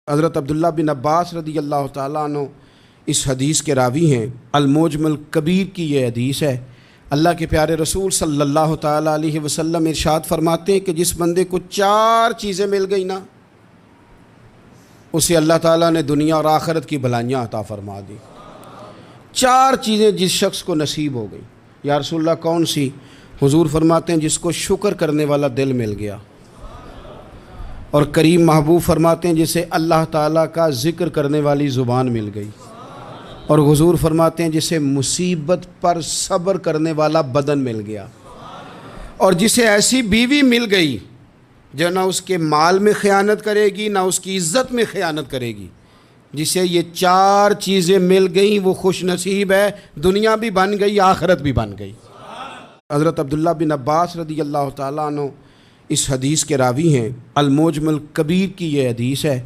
حضرت عبداللہ بن عباس رضی اللہ تعالیٰ عنہ اس حدیث کے راوی ہیں۔ المعجم الکبیر کی یہ حدیث ہے۔ اللہ کے پیارے رسول صلی اللہ تعالیٰ علیہ وسلم ارشاد فرماتے ہیں کہ جس بندے کو 4 چیزیں مل گئی نا، اسے اللہ تعالیٰ نے دنیا اور آخرت کی بھلائیاں عطا فرما دی۔ 4 چیزیں جس شخص کو نصیب ہو گئی۔ یا رسول اللہ کون سی؟ حضور فرماتے ہیں جس کو شکر کرنے والا دل مل گیا، اور کریم محبوب فرماتے ہیں جسے اللہ تعالیٰ کا ذکر کرنے والی زبان مل گئی، اور حضور فرماتے ہیں جسے مصیبت پر صبر کرنے والا بدن مل گیا، اور جسے ایسی بیوی مل گئی جو نہ اس کے مال میں خیانت کرے گی نہ اس کی عزت میں خیانت کرے گی۔ جسے یہ 4 چیزیں مل گئیں وہ خوش نصیب ہے، دنیا بھی بن گئی آخرت بھی بن گئی۔ حضرت عبداللہ بن عباس رضی اللہ تعالیٰ عنہ اس حدیث کے راوی ہیں۔ المعجم الکبیر کی یہ حدیث ہے۔